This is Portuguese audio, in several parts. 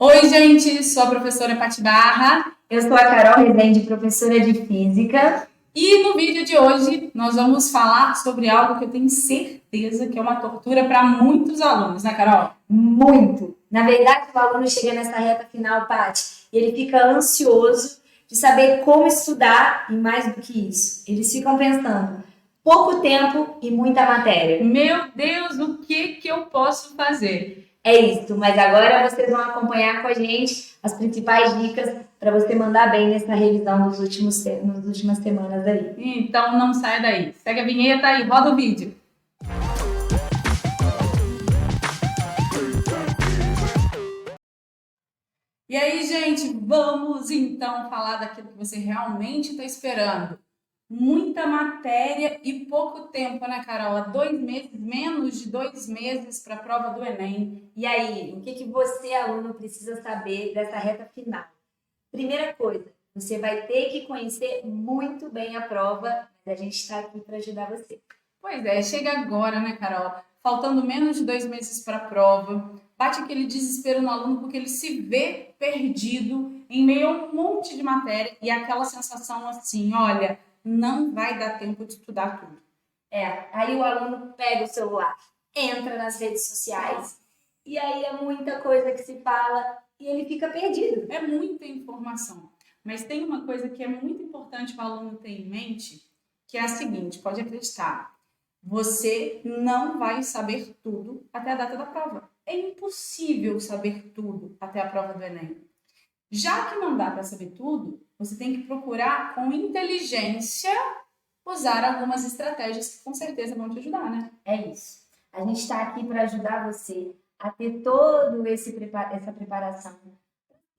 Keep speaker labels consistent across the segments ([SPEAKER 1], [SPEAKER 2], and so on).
[SPEAKER 1] Oi, gente, sou a professora Pati Barra.
[SPEAKER 2] Eu sou a Carol Rezende, professora de Física.
[SPEAKER 1] E no vídeo de hoje nós vamos falar sobre algo que eu tenho certeza que é uma tortura para muitos alunos, né, Carol?
[SPEAKER 2] Muito! Na verdade, o aluno chega nessa reta final, Pati, e ele fica ansioso de saber como estudar e mais do que isso. Eles ficam pensando, pouco tempo e muita matéria.
[SPEAKER 1] Meu Deus, o que eu posso fazer?
[SPEAKER 2] É isso, mas agora vocês vão acompanhar com a gente as principais dicas para você mandar bem nessa revisão nas últimas semanas aí.
[SPEAKER 1] Então não saia daí. Segue a vinheta e roda o vídeo. E aí, gente, vamos então falar daquilo que você realmente está esperando. Muita matéria e pouco tempo, né, Carol? Há 2 meses, menos de 2 meses para a prova do Enem.
[SPEAKER 2] E aí, o que você, aluno, precisa saber dessa reta final? Primeira coisa, você vai ter que conhecer muito bem a prova, mas a gente está aqui para ajudar você.
[SPEAKER 1] Pois é, chega agora, né, Carol? Faltando menos de 2 meses para a prova, bate aquele desespero no aluno porque ele se vê perdido em meio a um monte de matéria e aquela sensação assim, olha, não vai dar tempo de estudar tudo.
[SPEAKER 2] Aí o aluno pega o celular, entra nas redes sociais, e aí é muita coisa que se fala e ele fica perdido.
[SPEAKER 1] É muita informação. Mas tem uma coisa que é muito importante o aluno ter em mente, que é a seguinte, pode acreditar, você não vai saber tudo até a data da prova. É impossível saber tudo até a prova do Enem. Já que não dá para saber tudo, você tem que procurar com inteligência usar algumas estratégias que com certeza vão te ajudar, né?
[SPEAKER 2] É isso. A gente está aqui para ajudar você a ter todo essa preparação.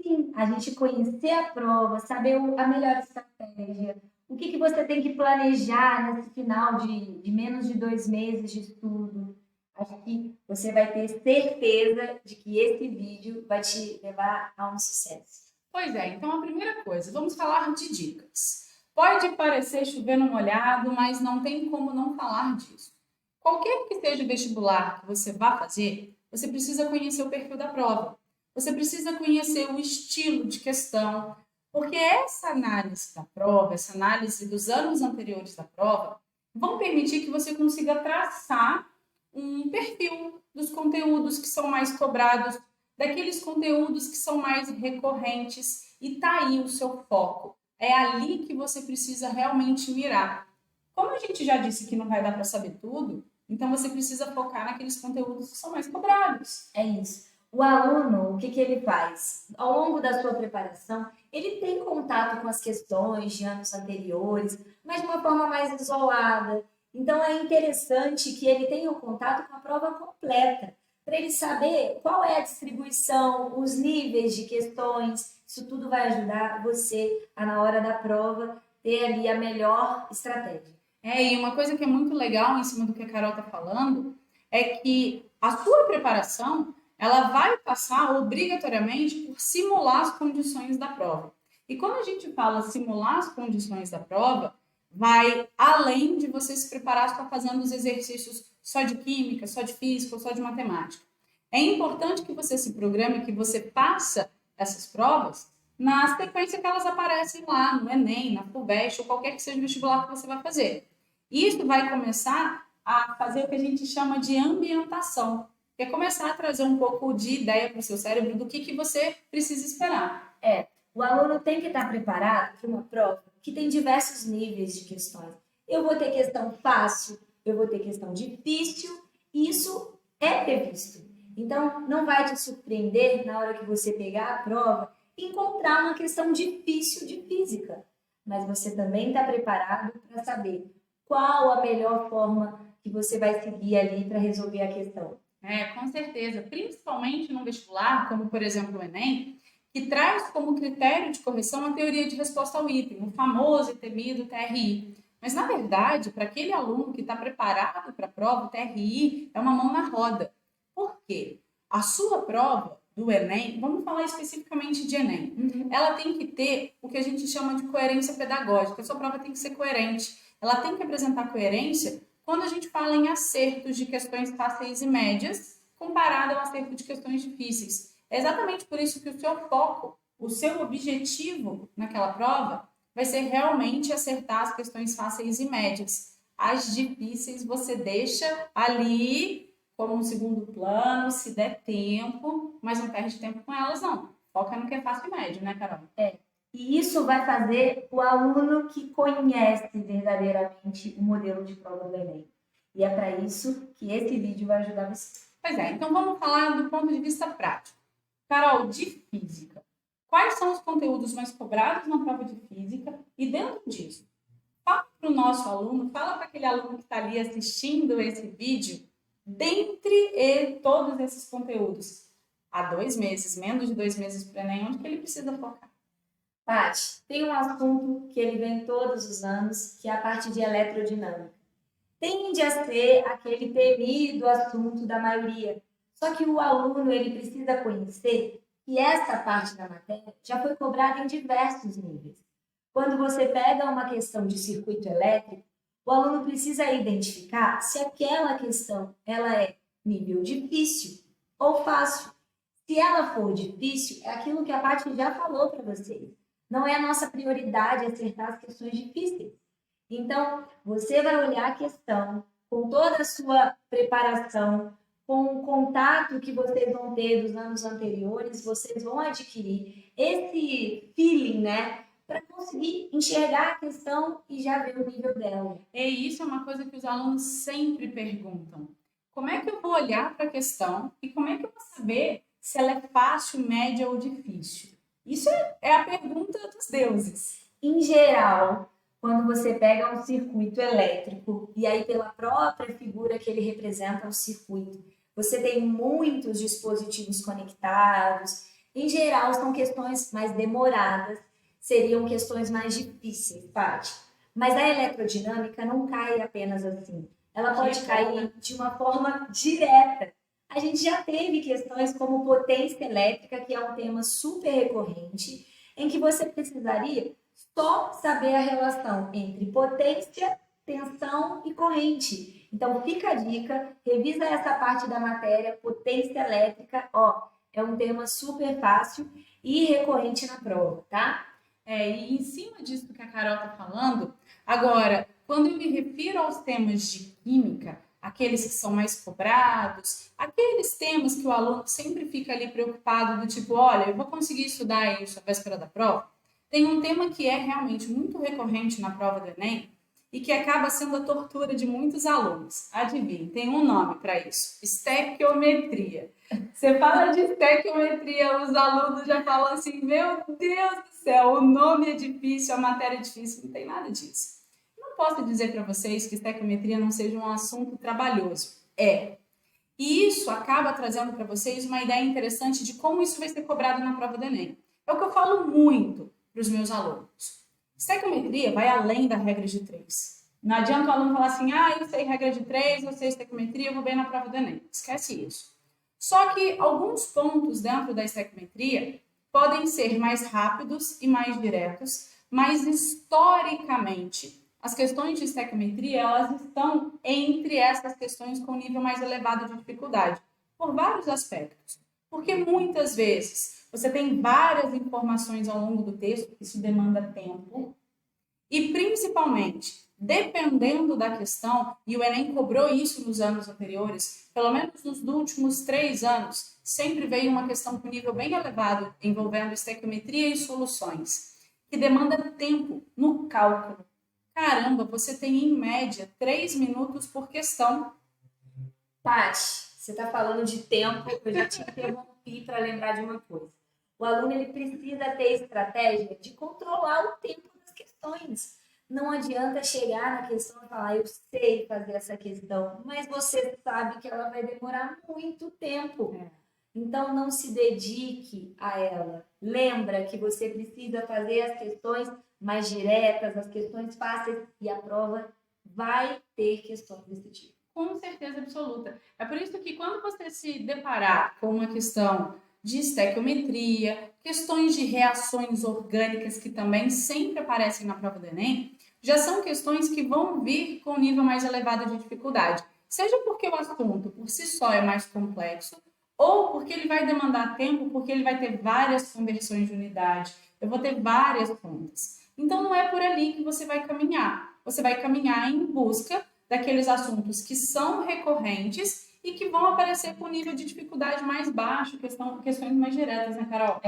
[SPEAKER 2] Sim, a gente conhecer a prova, saber a melhor estratégia, o que você tem que planejar nesse final de menos de 2 meses de estudo. Acho que você vai ter certeza de que esse vídeo vai te levar a um sucesso.
[SPEAKER 1] Pois é, então a primeira coisa, vamos falar de dicas. Pode parecer chover no molhado, mas não tem como não falar disso. Qualquer que seja o vestibular que você vá fazer, você precisa conhecer o perfil da prova. Você precisa conhecer o estilo de questão, porque essa análise da prova, essa análise dos anos anteriores da prova, vão permitir que você consiga traçar um perfil dos conteúdos que são mais cobrados, daqueles conteúdos que são mais recorrentes, e tá aí o seu foco. É ali que você precisa realmente mirar. Como a gente já disse que não vai dar para saber tudo, então você precisa focar naqueles conteúdos que são mais cobrados.
[SPEAKER 2] É isso. O aluno, o que ele faz? Ao longo da sua preparação, ele tem contato com as questões de anos anteriores, mas de uma forma mais isolada. Então, é interessante que ele tenha o contato com a prova completa, para ele saber qual é a distribuição, os níveis de questões. Isso tudo vai ajudar você a, na hora da prova, ter ali a melhor estratégia.
[SPEAKER 1] E uma coisa que é muito legal em cima do que a Carol está falando é que a sua preparação ela vai passar obrigatoriamente por simular as condições da prova. E quando a gente fala simular as condições da prova, vai além de você se preparar só fazendo os exercícios só de química, só de física ou só de matemática. É importante que você se programe, que você faça essas provas na sequência que elas aparecem lá no Enem, na FUVEST ou qualquer que seja o vestibular que você vai fazer. Isso vai começar a fazer o que a gente chama de ambientação, que é começar a trazer um pouco de ideia para o seu cérebro do que você precisa esperar.
[SPEAKER 2] O aluno tem que estar preparado para uma prova que tem diversos níveis de questões. Eu vou ter questão fácil, eu vou ter questão difícil, isso é previsto. Então, não vai te surpreender na hora que você pegar a prova encontrar uma questão difícil de física. Mas você também está preparado para saber qual a melhor forma que você vai seguir ali para resolver a questão.
[SPEAKER 1] Com certeza. Principalmente no vestibular, como por exemplo o Enem, que traz como critério de correção a teoria de resposta ao item, o famoso e temido TRI. Mas, na verdade, para aquele aluno que está preparado para a prova, o TRI é uma mão na roda. Por quê? A sua prova do Enem, vamos falar especificamente de Enem, ela tem que ter o que a gente chama de coerência pedagógica. A sua prova tem que ser coerente. Ela tem que apresentar coerência quando a gente fala em acertos de questões fáceis e médias, comparado ao acerto de questões difíceis. É exatamente por isso que o seu foco, o seu objetivo naquela prova vai ser realmente acertar as questões fáceis e médias. As difíceis você deixa ali como um segundo plano, se der tempo, mas não perde tempo com elas, não. Foca no que é fácil e médio, né, Carol?
[SPEAKER 2] E isso vai fazer o aluno que conhece verdadeiramente o modelo de prova do Enem. E é para isso que esse vídeo vai ajudar você.
[SPEAKER 1] Pois é, então vamos falar do ponto de vista prático. Carol, de física. Quais são os conteúdos mais cobrados na prova de física? E dentro disso, fala para o nosso aluno, fala para aquele aluno que está ali assistindo esse vídeo, dentre todos esses conteúdos, há 2 meses, menos de 2 meses para o Enem, onde que ele precisa focar?
[SPEAKER 2] Paty, tem um assunto que ele vem todos os anos, que é a parte de eletrodinâmica. Tende a ser aquele temido assunto da maioria. Só que o aluno ele precisa conhecer que essa parte da matéria já foi cobrada em diversos níveis. Quando você pega uma questão de circuito elétrico, o aluno precisa identificar se aquela questão ela é nível difícil ou fácil. Se ela for difícil, é aquilo que a Paty já falou para vocês. Não é a nossa prioridade acertar as questões difíceis. Então, você vai olhar a questão com toda a sua preparação, com o contato que vocês vão ter dos anos anteriores, vocês vão adquirir esse feeling, né? Para conseguir enxergar a questão e já ver o nível dela.
[SPEAKER 1] E isso é uma coisa que os alunos sempre perguntam. Como é que eu vou olhar para a questão e como é que eu vou saber se ela é fácil, média ou difícil? Isso é a pergunta dos deuses.
[SPEAKER 2] Em geral, quando você pega um circuito elétrico e aí pela própria figura que ele representa o circuito, você tem muitos dispositivos conectados. Em geral, são questões mais demoradas, seriam questões mais difíceis, Paty. Mas a eletrodinâmica não cai apenas assim. Ela pode cair de uma forma direta. A gente já teve questões como potência elétrica, que é um tema super recorrente, em que você precisaria só saber a relação entre potência, tensão e corrente. Então, fica a dica, revisa essa parte da matéria, potência elétrica, é um tema super fácil e recorrente na prova, tá?
[SPEAKER 1] E em cima disso que a Carol está falando, agora, quando eu me refiro aos temas de química, aqueles que são mais cobrados, aqueles temas que o aluno sempre fica ali preocupado do tipo, olha, eu vou conseguir estudar isso à véspera da prova, tem um tema que é realmente muito recorrente na prova do Enem e que acaba sendo a tortura de muitos alunos. Adivinhe, tem um nome para isso, estequiometria. Você fala de estequiometria, os alunos já falam assim, meu Deus do céu, o nome é difícil, a matéria é difícil, não tem nada disso. Não posso dizer para vocês que estequiometria não seja um assunto trabalhoso. É. E isso acaba trazendo para vocês uma ideia interessante de como isso vai ser cobrado na prova do Enem. É o que eu falo muito para os meus alunos. Estequiometria vai além da regra de 3. Não adianta o aluno falar assim, eu sei regra de 3, eu sei estequiometria, eu vou bem na prova do Enem. Esquece isso. Só que alguns pontos dentro da estequiometria podem ser mais rápidos e mais diretos, mas historicamente as questões de estequiometria elas estão entre essas questões com nível mais elevado de dificuldade, por vários aspectos. Porque muitas vezes você tem várias informações ao longo do texto, isso demanda tempo, e principalmente, dependendo da questão, e o Enem cobrou isso nos anos anteriores, pelo menos nos últimos 3 anos, sempre veio uma questão com nível bem elevado, envolvendo estequiometria e soluções, que demanda tempo no cálculo. Caramba, você tem em média 3 minutos por questão.
[SPEAKER 2] Paty, você está falando de tempo, eu já te interrompi para lembrar de uma coisa. O aluno ele precisa ter estratégia de controlar o tempo das questões. Não adianta chegar na questão e falar, eu sei fazer essa questão, mas você sabe que ela vai demorar muito tempo. Então, não se dedique a ela. Lembra que você precisa fazer as questões mais diretas, as questões fáceis, e a prova vai ter questões desse tipo.
[SPEAKER 1] Com certeza absoluta. É por isso que quando você se deparar com uma questão de estequiometria, questões de reações orgânicas que também sempre aparecem na prova do Enem, já são questões que vão vir com nível mais elevado de dificuldade. Seja porque o assunto por si só é mais complexo, ou porque ele vai demandar tempo, porque ele vai ter várias conversões de unidade, eu vou ter várias contas. Então, não é por ali que você vai caminhar. Você vai caminhar em busca daqueles assuntos que são recorrentes e que vão aparecer com nível de dificuldade mais baixo, questões mais diretas, né, Carol?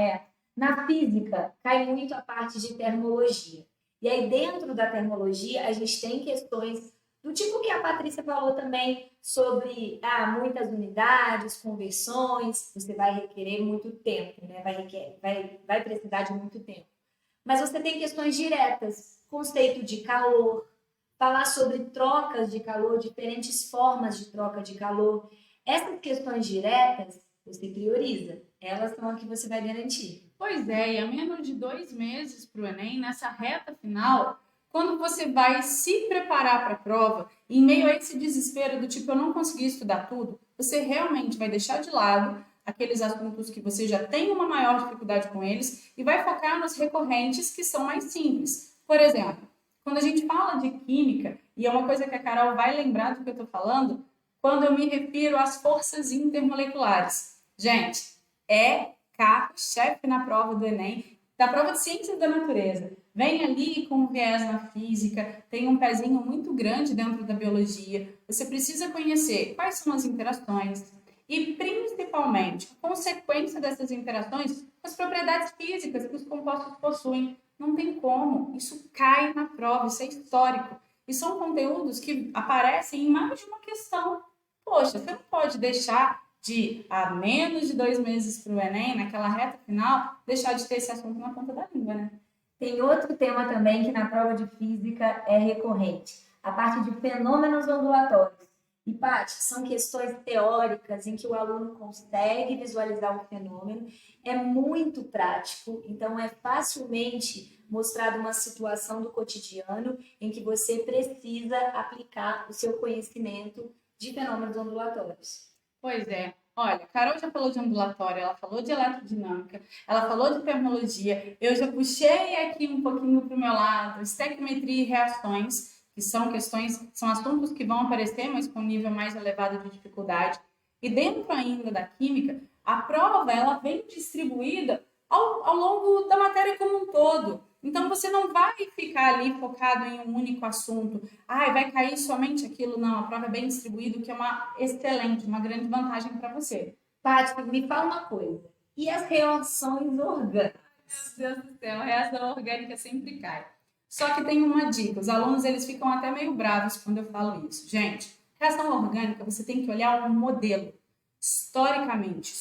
[SPEAKER 2] Na física, cai muito a parte de termologia. E aí, dentro da termologia, a gente tem questões do tipo que a Patrícia falou também sobre muitas unidades, conversões, você vai requerer muito tempo, né? Vai precisar de muito tempo. Mas você tem questões diretas, conceito de calor, falar sobre trocas de calor, diferentes formas de troca de calor. Essas questões diretas, você prioriza. Elas são as que você vai garantir.
[SPEAKER 1] Pois é, e a menos de 2 meses para o Enem, nessa reta final, quando você vai se preparar para a prova, em meio a esse desespero do tipo, eu não consegui estudar tudo, você realmente vai deixar de lado aqueles assuntos que você já tem uma maior dificuldade com eles e vai focar nos recorrentes que são mais simples. Por exemplo, quando a gente fala de química, e é uma coisa que a Carol vai lembrar do que eu estou falando, quando eu me refiro às forças intermoleculares. Gente, é carro-chefe na prova do Enem, da prova de Ciências da Natureza. Vem ali com um viés na física, tem um pezinho muito grande dentro da biologia. Você precisa conhecer quais são as interações e, principalmente, a consequência dessas interações com as propriedades físicas que os compostos possuem. Não tem como, isso cai na prova, isso é histórico. E são conteúdos que aparecem em mais de uma questão. Poxa, você não pode deixar de, a menos de 2 meses para o Enem, naquela reta final, deixar de ter esse assunto na ponta da língua, né?
[SPEAKER 2] Tem outro tema também que na prova de física é recorrente, a parte de fenômenos ondulatórios. E, Paty, são questões teóricas em que o aluno consegue visualizar o fenômeno, é muito prático, então é facilmente mostrado uma situação do cotidiano em que você precisa aplicar o seu conhecimento de fenômenos ondulatórios.
[SPEAKER 1] Pois é. Olha, Carol já falou de ondulatório, ela falou de eletrodinâmica, ela falou de termologia, eu já puxei aqui um pouquinho para o meu lado, estequiometria e reações, que são questões, são assuntos que vão aparecer, mas com um nível mais elevado de dificuldade. E dentro ainda da química, a prova ela vem distribuída ao longo da matéria como um todo. Então você não vai ficar ali focado em um único assunto. Vai cair somente aquilo. Não, a prova é bem distribuída, o que é uma excelente, uma grande vantagem para você.
[SPEAKER 2] Paty, me fala uma coisa. E as reações orgânicas?
[SPEAKER 1] Meu Deus do céu, a reação orgânica sempre cai. Só que tem uma dica, os alunos eles ficam até meio bravos quando eu falo isso. Gente, reação orgânica você tem que olhar um modelo. Historicamente,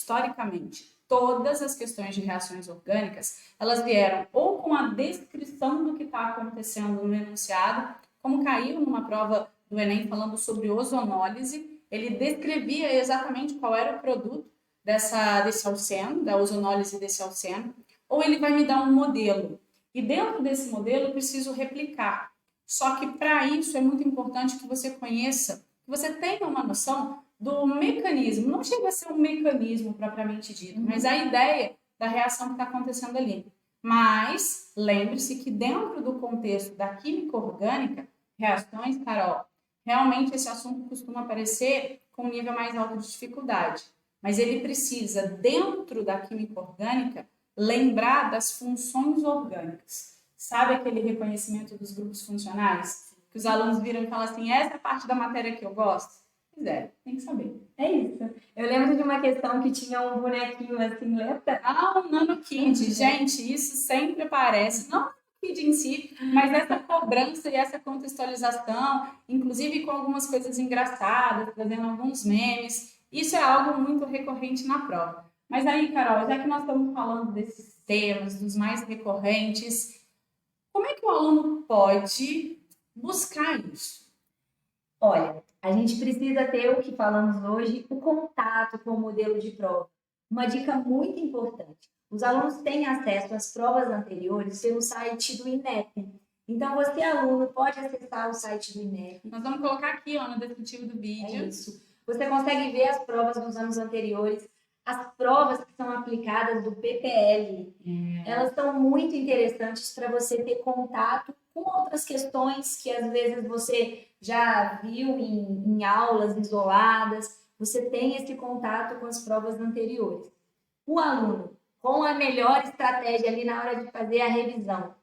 [SPEAKER 1] todas as questões de reações orgânicas, elas vieram ou com a descrição do que está acontecendo no enunciado, como caiu numa prova do Enem falando sobre ozonólise, ele descrevia exatamente qual era o produto desse alceno, da ozonólise desse alceno, ou ele vai me dar um modelo. E dentro desse modelo eu preciso replicar. Só que para isso é muito importante que você conheça, que você tenha uma noção do mecanismo. Não chega a ser um mecanismo propriamente dito, mas a ideia da reação que está acontecendo ali. Mas lembre-se que dentro do contexto da química orgânica, reações, Carol, realmente esse assunto costuma aparecer com um nível mais alto de dificuldade. Mas ele precisa, dentro da química orgânica, lembrar das funções orgânicas. Sabe aquele reconhecimento dos grupos funcionais? Que os alunos viram e falam assim, essa é a parte da matéria que eu gosto? Pois é, tem que saber.
[SPEAKER 2] É isso. Eu lembro de uma questão que tinha um bonequinho assim, lembra?
[SPEAKER 1] Um nanokid. Gente, isso sempre aparece. Não o kid em si, mas essa cobrança e essa contextualização, inclusive com algumas coisas engraçadas, trazendo alguns memes. Isso é algo muito recorrente na prova. Mas aí, Carol, já que nós estamos falando desses temas, dos mais recorrentes, como é que o aluno pode buscar isso?
[SPEAKER 2] Olha, a gente precisa ter o que falamos hoje, o contato com o modelo de prova. Uma dica muito importante. Os alunos têm acesso às provas anteriores pelo site do INEP. Então, você, aluno, pode acessar o site do INEP.
[SPEAKER 1] Nós vamos colocar aqui, no descritivo do vídeo.
[SPEAKER 2] É isso. Você consegue ver as provas dos anos anteriores, as provas que são aplicadas do PPL. Elas são muito interessantes para você ter contato com outras questões que às vezes você já viu em aulas isoladas. você tem esse contato com as provas anteriores. O aluno, com a melhor estratégia ali na hora de fazer a revisão.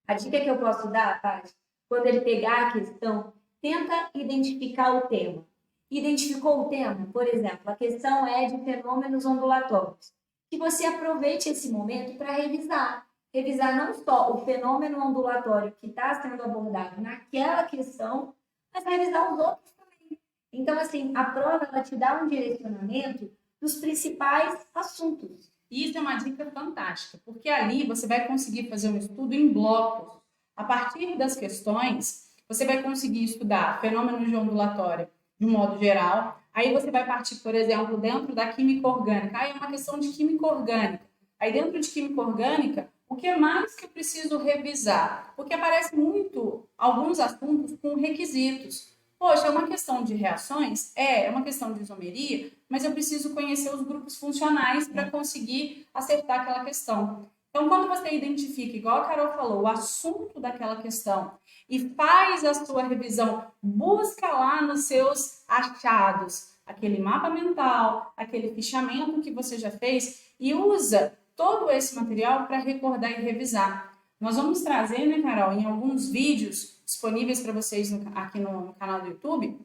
[SPEAKER 2] A dica que eu posso dar, Paty, quando ele pegar a questão, tenta identificar o tema. Identificou o tema? Por exemplo, a questão é de fenômenos ondulatórios. Que você aproveite esse momento para revisar. Revisar não só o fenômeno ondulatório que está sendo abordado naquela questão, mas revisar os outros também. Então, assim, a prova ela te dá um direcionamento dos principais assuntos.
[SPEAKER 1] Isso é uma dica fantástica, porque ali você vai conseguir fazer um estudo em blocos. A partir das questões, você vai conseguir estudar fenômenos de ondulatória de um modo geral. Aí você vai partir, por exemplo, dentro da química orgânica. Aí é uma questão de química orgânica. Aí dentro de química orgânica, o que mais que eu preciso revisar? Porque aparece muito alguns assuntos com requisitos. Poxa, é uma questão de reações? É uma questão de isomeria, mas eu preciso conhecer os grupos funcionais para conseguir acertar aquela questão. Então, quando você identifica, igual a Carol falou, o assunto daquela questão e faz a sua revisão, busca lá nos seus achados aquele mapa mental, aquele fichamento que você já fez e usa todo esse material para recordar e revisar. Nós vamos trazer, né, Carol, em alguns vídeos disponíveis para vocês aqui no canal do YouTube,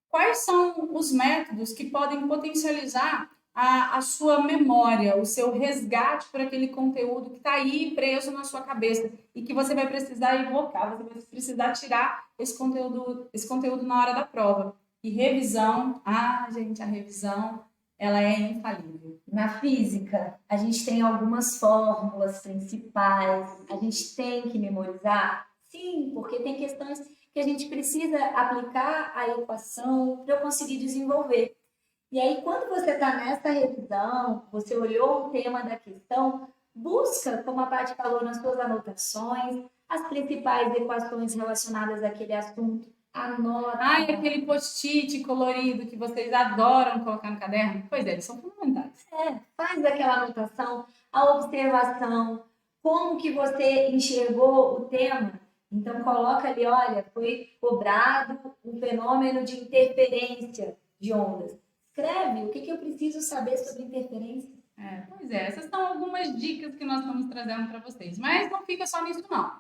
[SPEAKER 1] quais são os métodos que podem potencializar a sua memória, o seu resgate por aquele conteúdo que está aí preso na sua cabeça e que você vai precisar evocar, você vai precisar tirar esse conteúdo na hora da prova. E revisão, gente, a revisão, ela é infalível.
[SPEAKER 2] Na física, a gente tem algumas fórmulas principais, a gente tem que memorizar? Sim, porque tem questões que a gente precisa aplicar a equação para eu conseguir desenvolver. E aí, quando você está nessa revisão, você olhou o tema da questão, busca, como a Paty falou nas suas anotações, as principais equações relacionadas àquele assunto. Anota.
[SPEAKER 1] E aquele post-it colorido que vocês adoram colocar no caderno? Pois é, eles são fundamentais.
[SPEAKER 2] Faz aquela anotação, a observação, como que você enxergou o tema. Então, coloca ali, olha, foi cobrado um fenômeno de interferência de ondas. Escreve o que eu preciso saber sobre interferência.
[SPEAKER 1] Pois é, essas são algumas dicas que nós estamos trazendo para vocês. Mas não fica só nisso, não.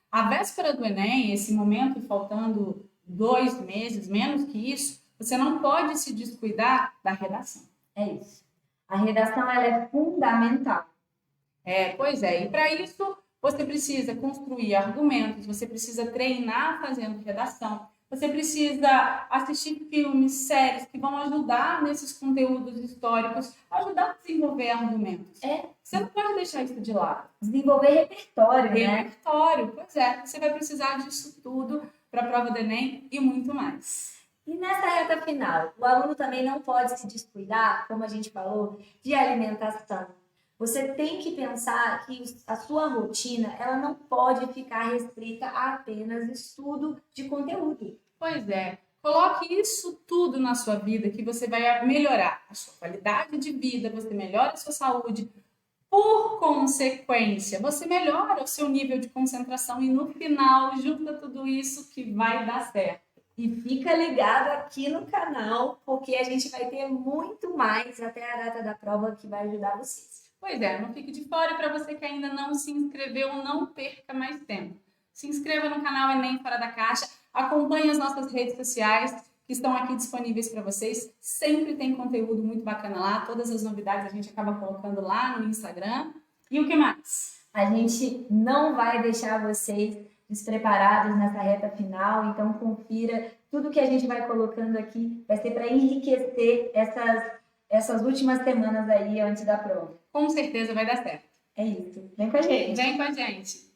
[SPEAKER 1] A véspera do Enem, esse momento faltando 2 meses, menos que isso, você não pode se descuidar da redação.
[SPEAKER 2] É isso. A redação ela é fundamental.
[SPEAKER 1] Pois é. E para isso, você precisa construir argumentos, você precisa treinar fazendo redação, você precisa assistir filmes, séries que vão ajudar nesses conteúdos históricos, ajudar a desenvolver argumentos. Você não pode deixar isso de lado.
[SPEAKER 2] Desenvolver repertório, né?
[SPEAKER 1] Repertório, pois é. Você vai precisar disso tudo para a prova do Enem e muito mais.
[SPEAKER 2] E nessa reta final, o aluno também não pode se descuidar, como a gente falou, de alimentação. Você tem que pensar que a sua rotina ela não pode ficar restrita a apenas estudo de conteúdo.
[SPEAKER 1] Pois é. Coloque isso tudo na sua vida que você vai melhorar a sua qualidade de vida, você melhora a sua saúde. Por consequência, você melhora o seu nível de concentração e no final junta tudo isso que vai dar certo.
[SPEAKER 2] E fica ligado aqui no canal, porque a gente vai ter muito mais até a data da prova que vai ajudar vocês.
[SPEAKER 1] Pois é, não fique de fora e para você que ainda não se inscreveu, não perca mais tempo. Se inscreva no canal Enem Fora da Caixa, acompanhe as nossas redes sociais que estão aqui disponíveis para vocês. Sempre tem conteúdo muito bacana lá, todas as novidades a gente acaba colocando lá no Instagram. E o que mais?
[SPEAKER 2] A gente não vai deixar vocês despreparados nessa reta final, então confira tudo que a gente vai colocando aqui, vai ser para enriquecer essas últimas semanas aí antes da prova.
[SPEAKER 1] Com certeza vai dar certo.
[SPEAKER 2] É isso. Vem com a gente.
[SPEAKER 1] Vem com a gente.